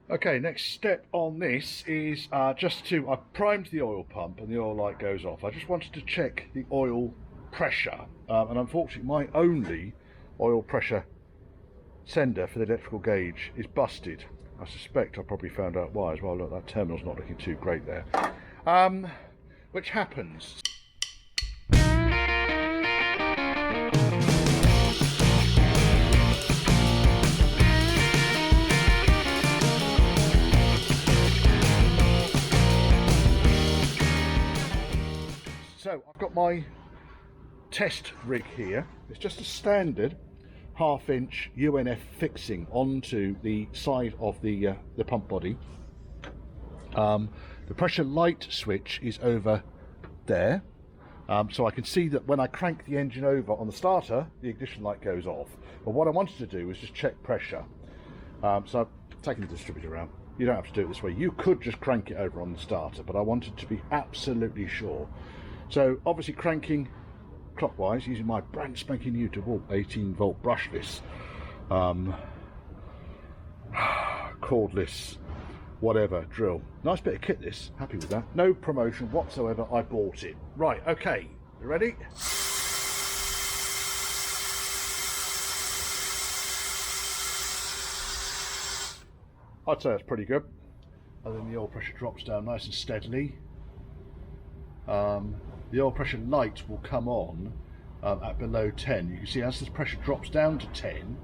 Okay, next step on this is I've primed the oil pump and the oil light goes off. I just wanted to check the oil pressure, and unfortunately my only oil pressure sender for the electrical gauge is busted. I suspect I probably found out why as well. Look, that terminal's not looking too great there. Which happens. So I've got my test rig here. It's just a standard half-inch UNF fixing onto the side of the pump body. The pressure light switch is over there, so I can see that when I crank the engine over on the starter, the ignition light goes off. But what I wanted to do was just check pressure. So I've taken the distributor out. You don't have to do it this way. You could just crank it over on the starter, but I wanted to be absolutely sure. So obviously cranking clockwise using my brand spanking new DeWalt 18-volt brushless, cordless, whatever drill. Nice bit of kit this, happy with that. No promotion whatsoever, I bought it. Right, okay, you ready? I'd say that's pretty good. And then the oil pressure drops down nice and steadily. The oil pressure light will come on at below 10. You can see as this pressure drops down to 10,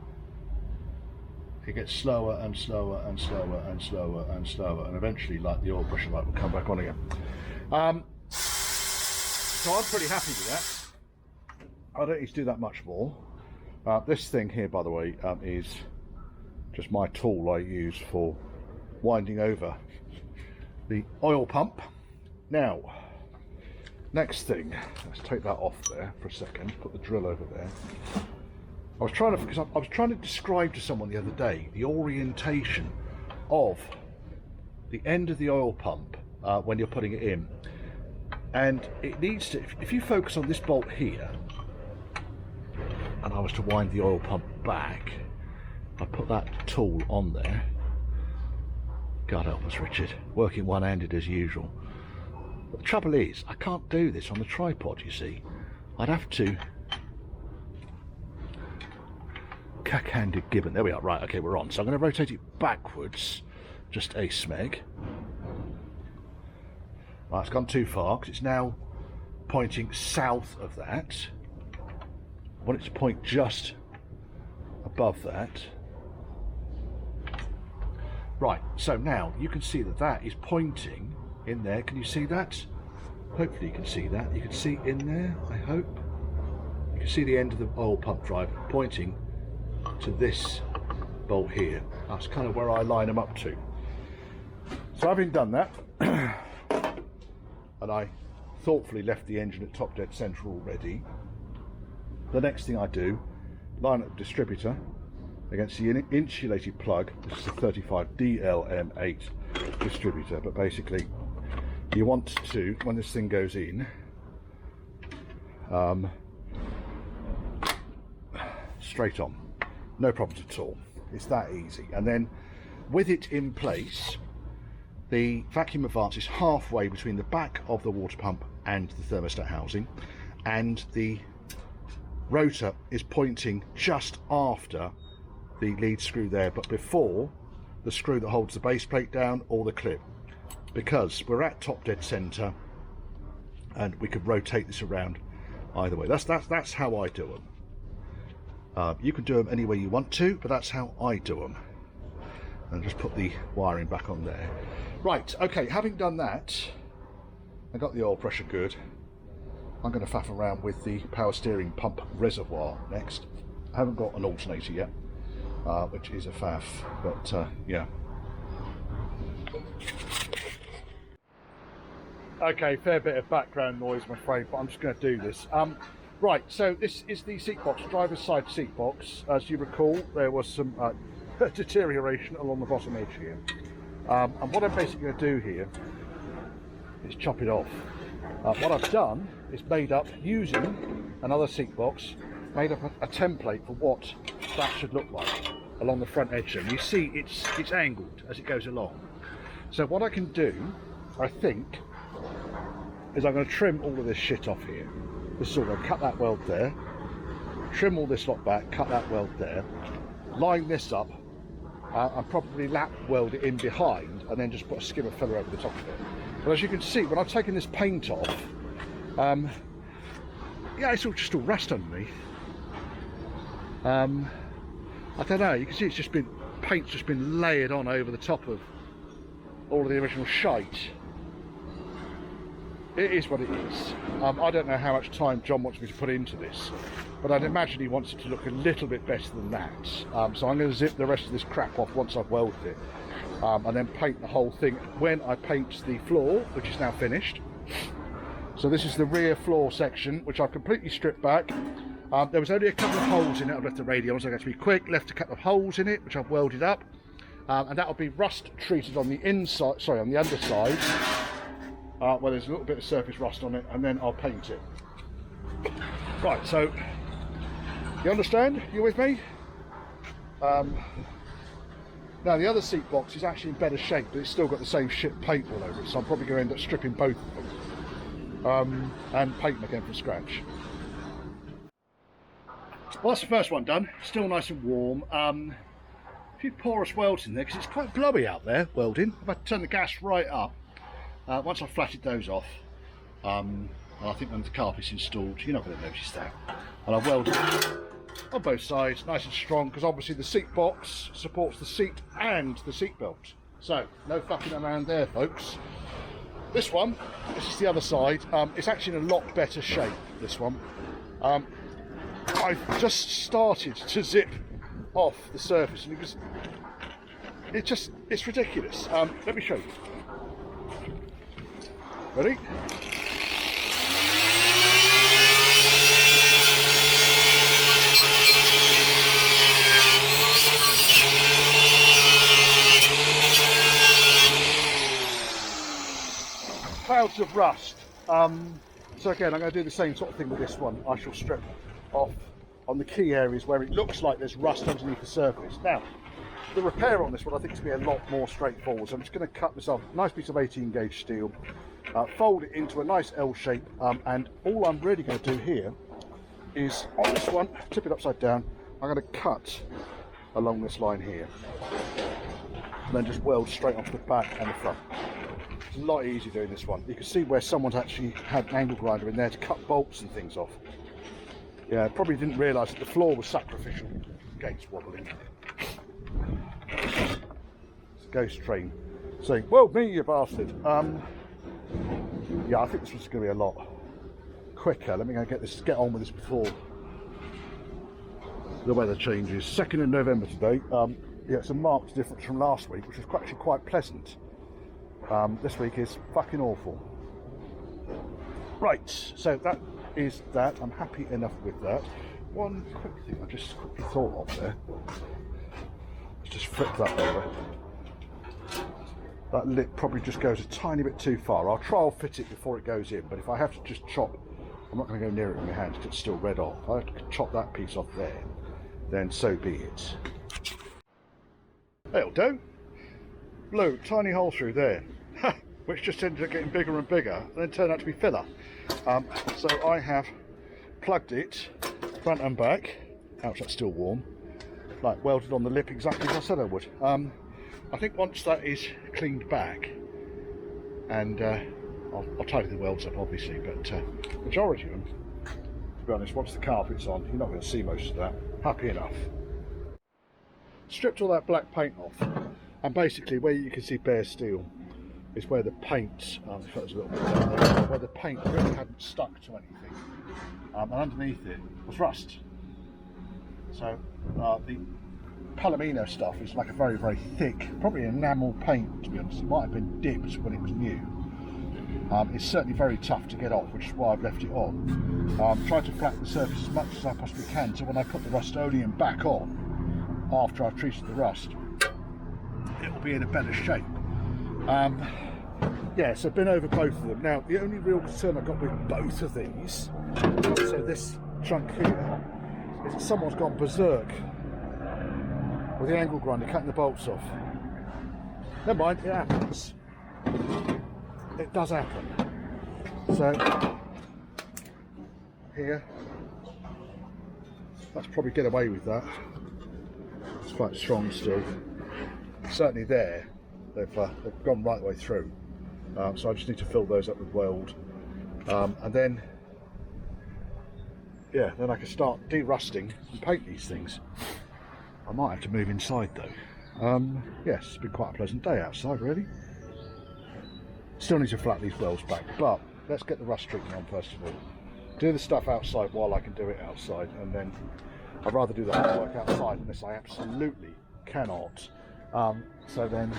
it gets slower and slower and slower and slower and slower, and eventually like the oil pressure light will come back on again. So I'm pretty happy with that. I don't need to do that much more. This thing here, by the way, is just my tool I use for winding over the oil pump. Now, next thing, let's take that off there for a second, put the drill over there. I was trying to describe to someone the other day the orientation of the end of the oil pump when you're putting it in. And it needs to, if you focus on this bolt here, and I was to wind the oil pump back, I put that tool on there. God help us, Richard, working one-handed as usual. But the trouble is, I can't do this on the tripod, you see. I'd have to... Cack-handed gibbon. There we are. Right, okay, we're on. So I'm going to rotate it backwards, just a smeg. Right, it's gone too far, because it's now pointing south of that. I want it to point just above that. Right, so now you can see that that is pointing in there. Can you see that? Hopefully you can see that. You can see in there, I hope. You can see the end of the oil pump drive pointing to this bolt here. That's kind of where I line them up to. So having done that, and I thoughtfully left the engine at top dead centre already, the next thing I do, line up the distributor against the insulated plug. This is a 35 DLM8 distributor, but basically you want to, when this thing goes in, straight on, no problems at all. It's that easy. And then with it in place, the vacuum advance is halfway between the back of the water pump and the thermostat housing, and the rotor is pointing just after the lead screw there, but before the screw that holds the base plate down or the clip, because we're at top dead center and we could rotate this around either way. That's how I do them. You can do them any way you want to, but that's how I do them. And just put the wiring back on there. Right, okay, having done that, I got the oil pressure good. I'm going to faff around with the power steering pump reservoir next. I haven't got an alternator yet, which is a faff, but yeah. Okay, fair bit of background noise, I'm afraid, but I'm just going to do this. Right, so this is the seat box, driver's side seat box. As you recall, there was some deterioration along the bottom edge here. And what I'm basically going to do here is chop it off. What I've done is made up, using another seat box, made up a template for what that should look like. along the front edge there. You see it's angled as it goes along. So what I can do, I think, is I'm going to trim all of this shit off here. This is all going to cut that weld there, trim all this lot back, cut that weld there, line this up, and probably lap weld it in behind, and then just put a skimmer filler over the top of it. But as you can see, when I've taken this paint off, yeah, it's all just all rust underneath. I don't know, you can see it's just been, paint's just been layered on over the top of all of the original shite. It is what it is. I don't know how much time John wants me to put into this, but I'd imagine he wants it to look a little bit better than that. So I'm going to zip the rest of this crap off once I've welded it, and then paint the whole thing when I paint the floor, which is now finished. So this is the rear floor section, which I've completely stripped back. There was only a couple of holes in it. I've left the radio on, so I got to be quick. Left a couple of holes in it, which I've welded up, and that will be rust treated on the inside. Sorry, on the underside. Where there's a little bit of surface rust on it, and then I'll paint it. Right, so you understand? You with me? Now the other seat box is actually in better shape, but it's still got the same shit paint all over it, so I'm probably going to end up stripping both of them and paint them again from scratch. Well, that's the first one done. Still nice and warm. A few porous welds in there because it's quite blowy out there welding. If I turn the gas right up. Once I've flatted those off, and I think when the carpet's installed, you're not going to notice that. And I've welded on both sides, nice and strong, because obviously the seat box supports the seat and the seat belt. So, no fucking around there, folks. This one, this is the other side, it's actually in a lot better shape, this one. I've just started to zip off the surface, and it's ridiculous. Let me show you. Ready? Clouds of rust. So again, I'm going to do the same sort of thing with this one. I shall strip off on the key areas where it looks like there's rust underneath the surface. Now, the repair on this one I think is going to be a lot more straightforward. So I'm just going to cut myself a nice piece of 18 gauge steel, fold it into a nice L shape, and all I'm really going to do here is on this one, tip it upside down, I'm going to cut along this line here and then just weld straight onto the back and the front. It's a lot easier doing this one. You can see where someone's actually had an angle grinder in there to cut bolts and things off. Yeah, probably didn't realise that the floor was sacrificial. Gates wobbling. It's a ghost train saying, "Weld me, you bastard." Yeah, I think this was going to be a lot quicker. Let me go get on with this before the weather changes. 2nd of November today. Yeah, it's a marked difference from last week, which was actually quite pleasant. This week is fucking awful. Right, so that is that. I'm happy enough with that. One quick thing I just quickly thought of there. Let's just flip that over. That lip probably just goes a tiny bit too far. I'll trial fit it before it goes in, but if I have to just chop, I'm not going to go near it with my hands because it's still red off. If I have to chop that piece off there, then so be it. That'll do. Blue, tiny hole through there, which just ended up getting bigger and bigger, and then turned out to be filler. So I have plugged it front and back. Ouch, that's still warm. Like welded on the lip exactly as I said I would. I think once that is cleaned back, and I'll tidy the welds up obviously, but majority of them, to be honest, once the carpet's on, you're not going to see most of that. Happy enough. Stripped all that black paint off, and basically where you can see bare steel is where the paint, if that was a little bit down there, where the paint really hadn't stuck to anything, and underneath it was rust. So the Palomino stuff is like a very, very thick, probably enamel paint to be honest. It might have been dipped when it was new. It's certainly very tough to get off, which is why I've left it on. Tried to flatten the surface as much as I possibly can, so when I put the Rust-Oleum back on, after I've treated the rust, it will be in a better shape. Yeah, so been over both of them. Now, the only real concern I've got with both of these, so this chunk here, is that someone's gone berserk with the angle grinder cutting the bolts off. Never mind, it happens. It does happen. So here, let's probably get away with that. It's quite strong still. Certainly there, they've gone right the way through. So I just need to fill those up with weld, and then yeah, then I can start de-rusting and paint these things. I might have to move inside though. Yes, it's been quite a pleasant day outside really. Still need to flat these welds back, but let's get the rust treatment on first of all. Do the stuff outside while I can do it outside, and then I'd rather do the hard work outside unless I absolutely cannot. So then,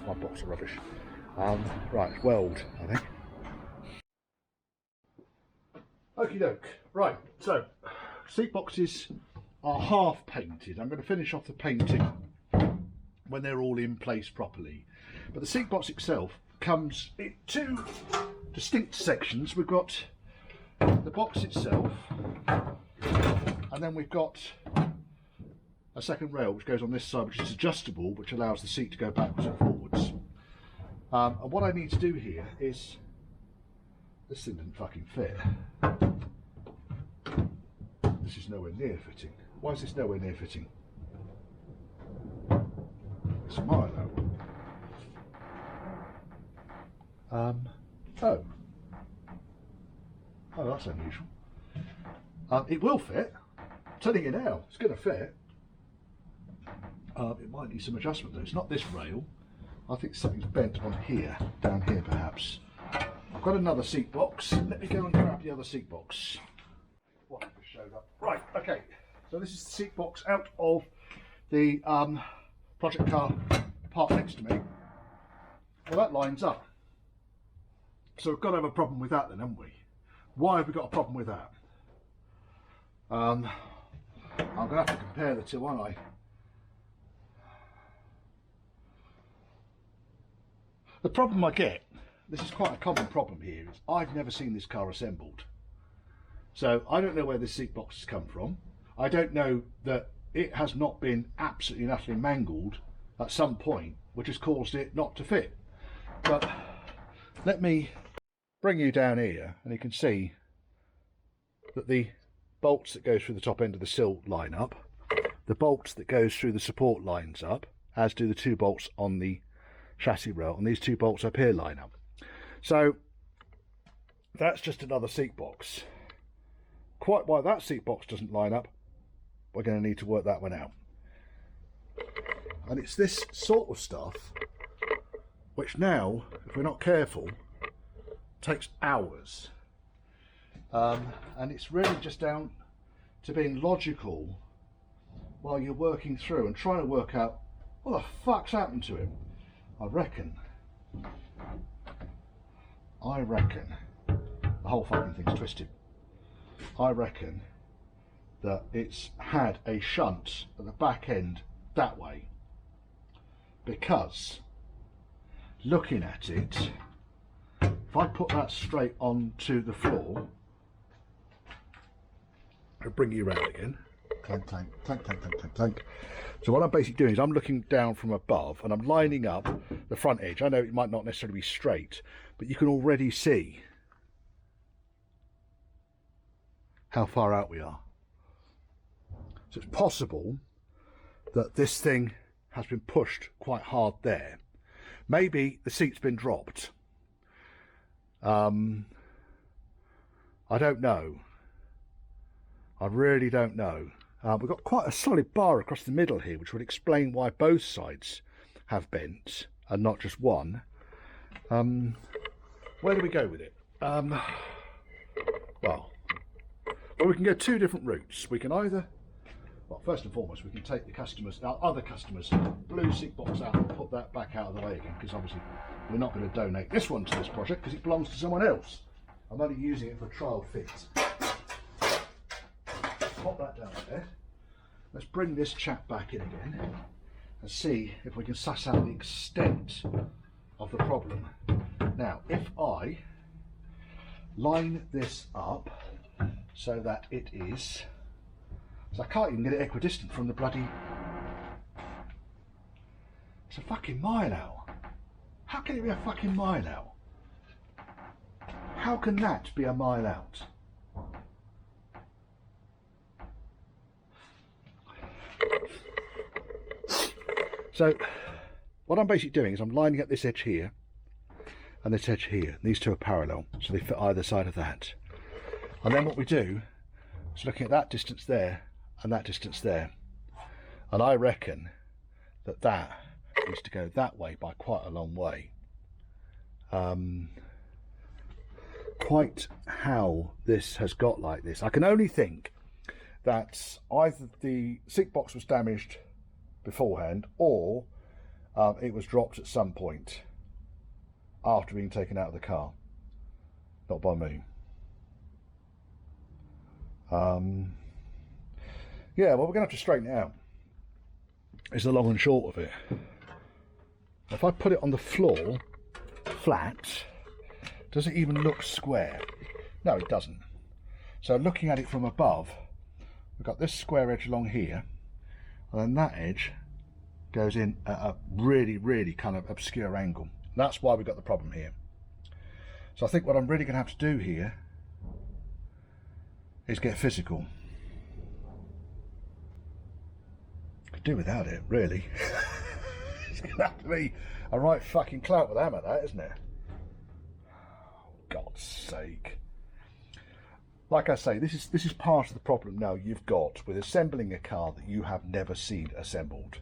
my box of rubbish. Right, weld, I think. Okie doke. Right, so seat boxes are half painted. I'm going to finish off the painting when they're all in place properly. But the seat box itself comes in two distinct sections. We've got the box itself, and then we've got a second rail which goes on this side, which is adjustable, which allows the seat to go backwards and forwards. And what I need to do here is, this thing didn't fucking fit. This is nowhere near fitting. Why is this nowhere near fitting? It's a mile out. Oh, that's unusual. It will fit. I'm telling you now, it's going to fit. It might need some adjustment though. It's not this rail. I think something's bent on here, down here perhaps. I've got another seat box. Let me go and grab the other seat box. What just showed up. Right, okay. So this is the seat box out of the project car parked next to me. Well, that lines up. So we've got to have a problem with that then, haven't we? Why have we got a problem with that? I'm going to have to compare the two, aren't I? The problem I get, this is quite a common problem here, is I've never seen this car assembled. So I don't know where this seat box has come from. I don't know that it has not been absolutely and utterly mangled at some point, which has caused it not to fit. But let me bring you down here, and you can see that the bolts that go through the top end of the sill line up. The bolts that goes through the support lines up, as do the two bolts on the chassis rail, and these two bolts up here line up. So that's just another seat box. Quite why that seat box doesn't line up, we're going to need to work that one out. And it's this sort of stuff which now, if we're not careful, takes hours. And it's really just down to being logical while you're working through and trying to work out what the fuck's happened to him. I reckon the whole fucking thing's twisted. I reckon that it's had a shunt at the back end that way, because looking at it, if I put that straight onto the floor, I'll bring you around again. Clank, clank, clank, clank, clank, clank, clank. So what I'm basically doing is I'm looking down from above and I'm lining up the front edge. I know it might not necessarily be straight, but you can already see how far out we are. So it's possible that this thing has been pushed quite hard there. Maybe the seat's been dropped. I don't know. I really don't know. We've got quite a solid bar across the middle here, which would explain why both sides have bent and not just one. Where do we go with it? Well, we can go two different routes. We can either, well, first and foremost, we can take the customers, our other customers' blue seat box out and put that back out of the way again, because obviously we're not going to donate this one to this project because it belongs to someone else. I'm only using it for trial fit. Pop that down there. Let's bring this chap back in again and see if we can suss out the extent of the problem. Now, if I line this up so that it is, so I can't even get it equidistant from the bloody It's a fucking mile out. How can it be a fucking mile out? How can that be a mile out? So what I'm basically doing is I'm lining up this edge here and this edge here. These two are parallel, so they fit either side of that. And then what we do is looking at that distance there and that distance there. And I reckon that that needs to go that way by quite a long way. Quite how this has got like this, I can only think that either the seat box was damaged beforehand, or it was dropped at some point after being taken out of the car. Not by me. Yeah, well, we're going to have to straighten it out. Is the long and short of it. If I put it on the floor flat, does it even look square? No, it doesn't. So looking at it from above, we've got this square edge along here, and then that edge goes in at a really, really kind of obscure angle. That's why we've got the problem here. So I think what I'm really going to have to do here is get physical. Could do without it, really. It's going to have to be a right fucking clout with hammer, that, isn't it? God's sake. Like I say, this is part of the problem now you've got with assembling a car that you have never seen assembled.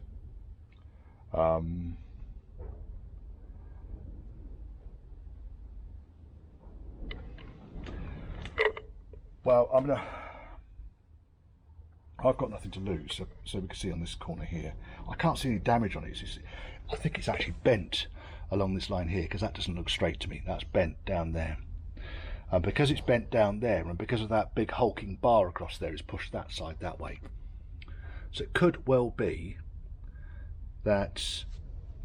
Well, I've got nothing to lose, so we can see on this corner here. I can't see any damage on it. I think it's actually bent along this line here, because that doesn't look straight to me. That's bent down there. And because it's bent down there, and because of that big hulking bar across there, it's pushed that side that way. So it could well be that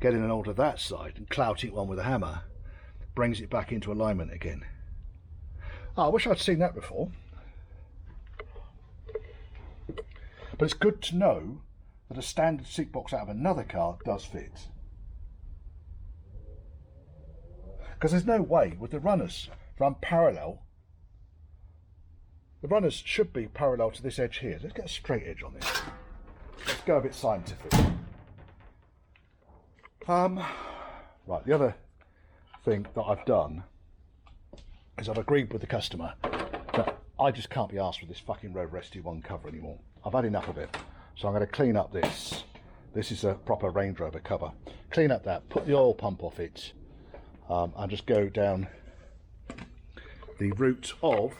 getting an hold of that side and clouting it one with a hammer brings it back into alignment again. Oh, I wish I'd seen that before. But it's good to know that a standard seat box out of another car does fit. Because there's no way with the runners run parallel. The runners should be parallel to this edge here. Let's get a straight edge on this. Let's go a bit scientific. Right, the other thing that I've done is I've agreed with the customer that I just can't be asked with this fucking Rover ST1 cover anymore. I've had enough of it. So I'm going to clean up this. This is a proper Range Rover cover. Clean up that, put the oil pump off it, and just go down the route of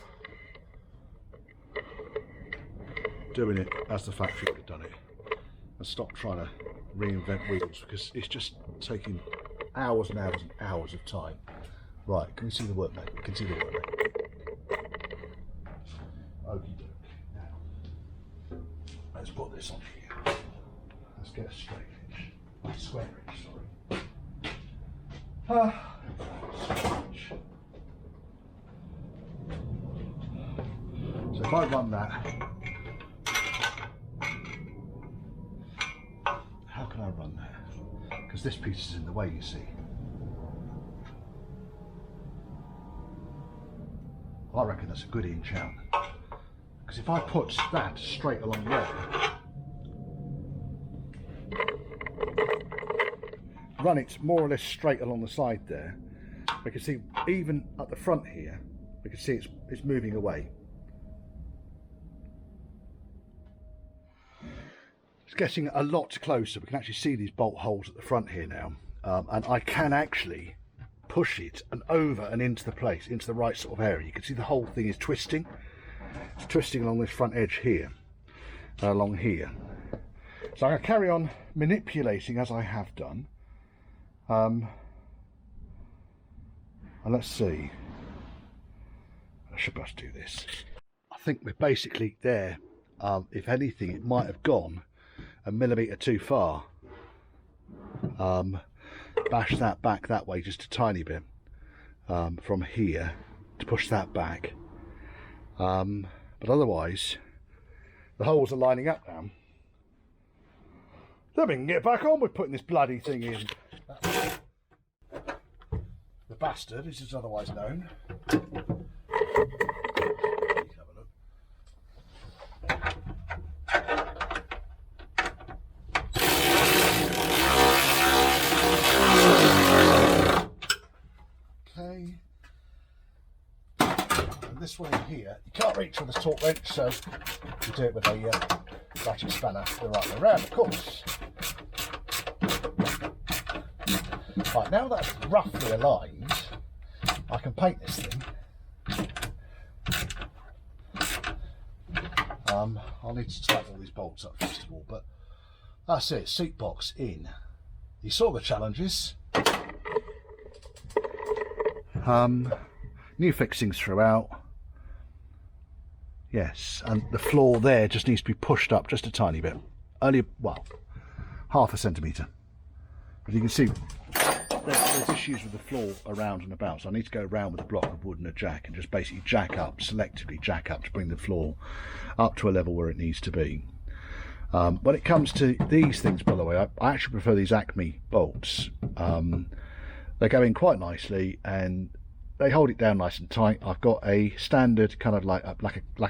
doing it as the factory would have done it, and stop trying to reinvent wheels, because it's just taking hours and hours and hours of time. Right, can we see the work, mate? We can see the work, mate. Okie doke. Now, let's put this on here. Let's get a straight edge. A square edge, sorry. Square edge. So if I run that, how can I run that? Because this piece is in the way, you see. I reckon that's a good inch out. Because if I put that straight along there, run it more or less straight along the side there, we can see even at the front here, we can see it's moving away. It's getting a lot closer. We can actually see these bolt holes at the front here now, and I can actually push it and over and into the place, into the right sort of area. You can see the whole thing is twisting. It's twisting along this front edge here, along here. So I'm going to carry on manipulating as I have done. And let's see. I should be able to do this. I think we're basically there. If anything, it might have gone a millimetre too far. Bash that back that way just a tiny bit, from here to push that back, but otherwise the holes are lining up now. Then we can get back on with putting this bloody thing in. The bastard, as is otherwise known. Let's have a look. Okay. And this one in here, you can't reach with a torque wrench, so you do it with a ratchet spanner the right way around, of course. Right, now that's roughly aligned, I can paint this thing. I'll need to tighten all these bolts up first of all, but that's it, seat box in. You saw the challenges. New fixings throughout. Yes, and the floor there just needs to be pushed up just a tiny bit. Only, well, half a centimetre. But you can see there's issues with the floor around and about, so I need to go around with a block of wood and a jack and just basically jack up, selectively jack up to bring the floor up to a level where it needs to be. When it comes to these things, by the way, I actually prefer these Acme bolts. They go in quite nicely and they hold it down nice and tight. I've got a standard kind of like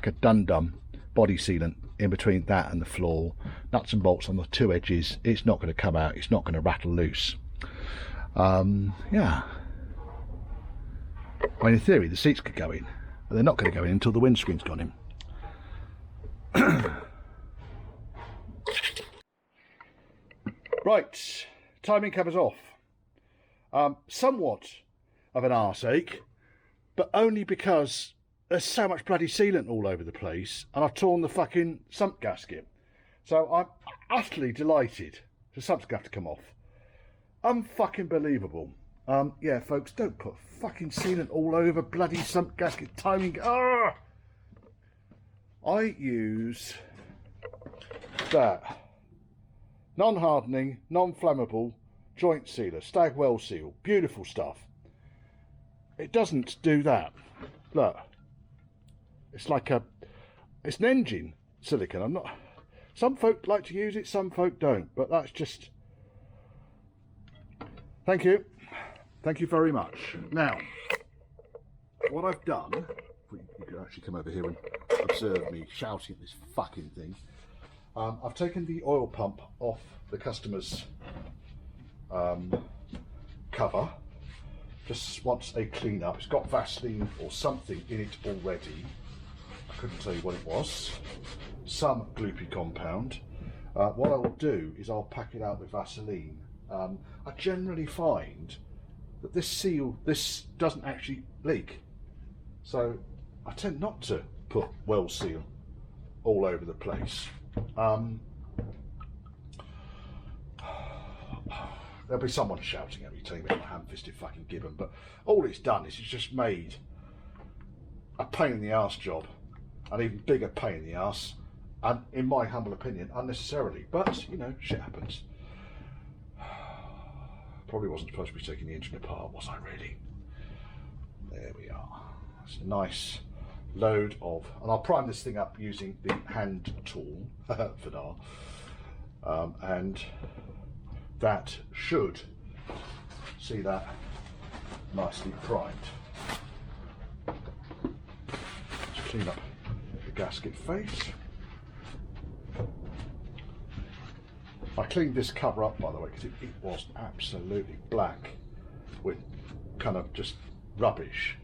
a dum-dum body sealant in between that and the floor. Nuts and bolts on the two edges. It's not going to come out. It's not going to rattle loose. Yeah. Well, in theory, the seats could go in, but they're not going to go in until the windscreen's gone in. Right, timing covers off. Somewhat of an arse ache, but only because there's so much bloody sealant all over the place and I've torn the fucking sump gasket. So I'm utterly delighted. The sump's going to have to come off. Unfucking believable. Yeah, folks, don't put fucking sealant all over bloody sump gasket timing. I use that non-hardening, non-flammable joint sealer, Stag Well Seal. Beautiful stuff. It doesn't do that. Look, it's like it's an engine silicone. I'm not. Some folk like to use it, some folk don't. But that's just. Thank you very much. Now, what I've done, you can actually come over here and observe me shouting at this fucking thing. I've taken the oil pump off the customer's cover. Just wants a clean up. It's got Vaseline or something in it already. I couldn't tell you what it was. Some gloopy compound. What I'll do is I'll pack it out with Vaseline. I generally find that this doesn't actually leak. So I tend not to put Well Seal all over the place. There'll be someone shouting at me, telling me I'm a ham-fisted fucking gibbon, but all it's done is it's just made a pain in the arse job, an even bigger pain in the arse, and in my humble opinion, unnecessarily. But you know, shit happens. Probably wasn't supposed to be taking the engine apart, was I really? There we are. It's a nice load of, and I'll prime this thing up using the hand tool for now, and that should see that nicely primed. Let's clean up the gasket face. I cleaned this cover up, by the way, because it was absolutely black with kind of just rubbish.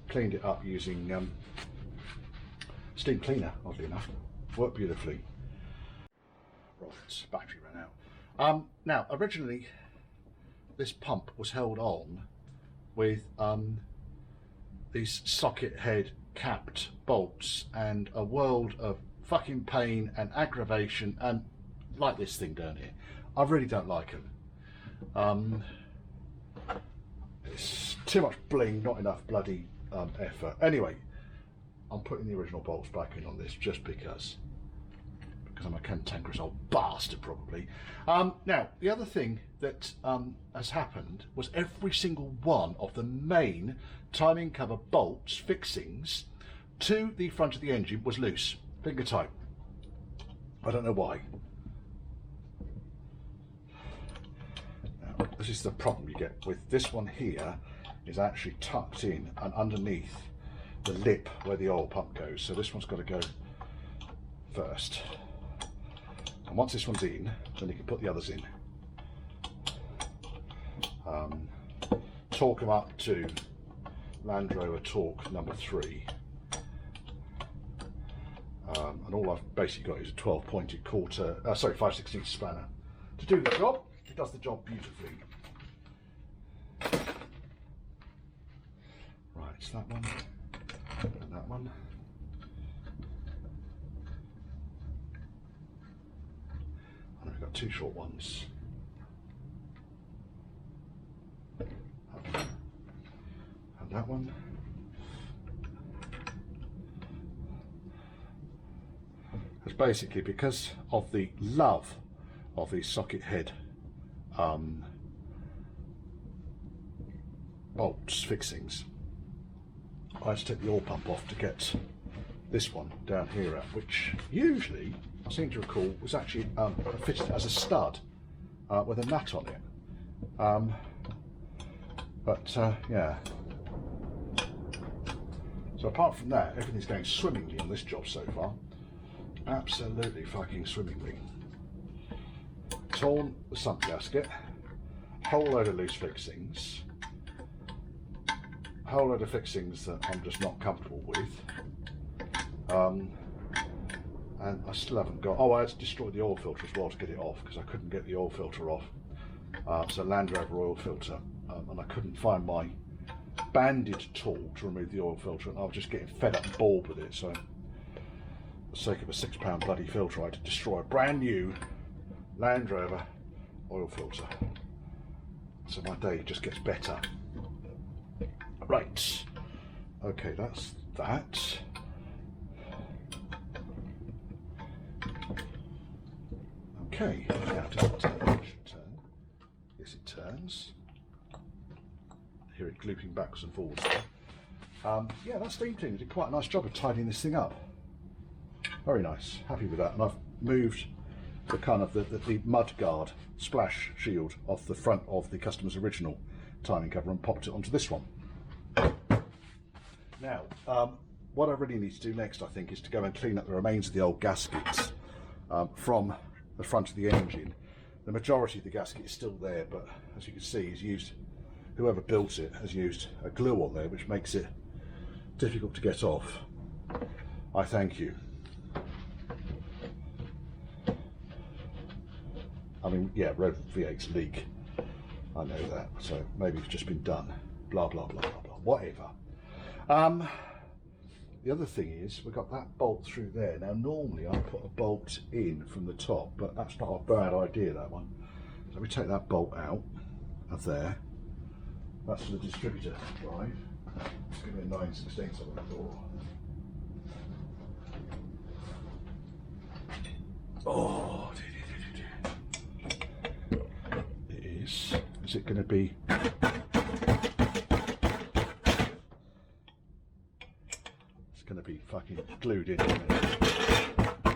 Cleaned it up using steam cleaner, oddly enough. Worked beautifully. Right, battery ran out. Now, originally, this pump was held on with these socket head capped bolts and a world of fucking pain and aggravation, and like this thing down here. I really don't like them. It's too much bling, not enough bloody effort. Anyway, I'm putting the original bolts back in on this just because I'm a cantankerous old bastard, probably. Now, the other thing that has happened was every single one of the main timing cover bolts fixings to the front of the engine was loose, finger tight. I don't know why. this is the problem you get with this one here, is actually tucked in and underneath the lip where the oil pump goes. So this one's got to go first. And once this one's in, then you can put the others in. Torque them up to Land Rover torque number 3. And all I've basically got is a 12 pointed 5/16 spanner to do the job. It does the job beautifully. Right, it's that one and that one. And we've got 2 short ones. And that one. It's basically because of the love of these socket head bolts fixings. I had to take the oil pump off to get this one down here out, which usually I seem to recall was actually fitted as a stud with a nut on it. Yeah. So apart from that, everything's going swimmingly on this job so far. Absolutely fucking swimmingly. Torn the sump gasket, whole load of loose fixings, whole load of fixings that I'm just not comfortable with, and I still haven't got, I had to destroy the oil filter as well to get it off because I couldn't get the oil filter off. So Land Rover oil filter, and I couldn't find my banded tool to remove the oil filter, and I was just getting fed up and bored with it. So for the sake of a £6 bloody filter, I had to destroy a brand new Land Rover oil filter. So my day just gets better. Right, okay, that's that. Okay, now does it turn? Yes, it turns. Hear it glooping backwards and forwards there. Yeah, that steam team did quite a nice job of tidying this thing up. Very nice, happy with that. And I've moved the kind of the mud guard splash shield off the front of the customer's original timing cover and popped it onto this one. Now, what I really need to do next, I think, is to go and clean up the remains of the old gaskets from the front of the engine. The majority of the gasket is still there, but as you can see, whoever built it has used a glue on there, which makes it difficult to get off. I thank you. I mean, yeah, Rover V8s leak. I know that, so maybe it's just been done. Blah, blah, blah, blah, blah, whatever. The other thing is, we've got that bolt through there. Now, normally I put a bolt in from the top, but that's not a bad idea, that one. So we take that bolt out of there. That's for the distributor drive. It's going to be a 9/16, I would have thought. Oh, it is. Is it going to be? It's going to be fucking glued in.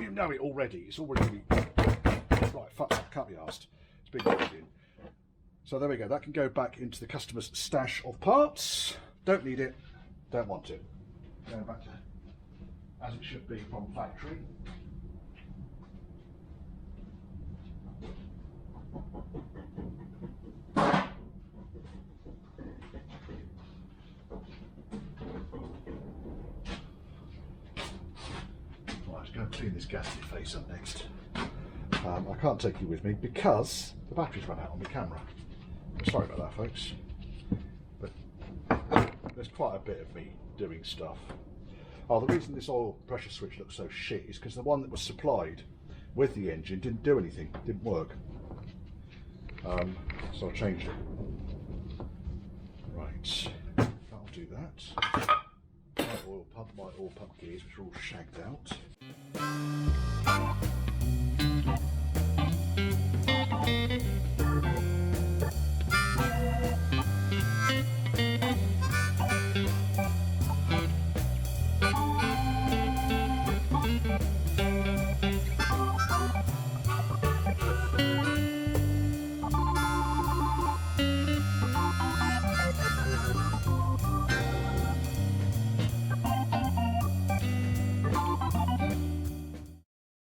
You know it already. It's already right. Fuck that. Can't be asked. It's been glued in. So there we go. That can go back into the customer's stash of parts. Don't need it. Don't want it. Going back to as it should be from factory. Go and clean this gasket face up next. I can't take you with me because the battery's run out on the camera. Sorry about that, folks. But there's quite a bit of me doing stuff. Oh, the reason this oil pressure switch looks so shit is because the one that was supplied with the engine didn't do anything, didn't work. So I changed it. Right, that'll do that. My oil pump gears, which are all shagged out.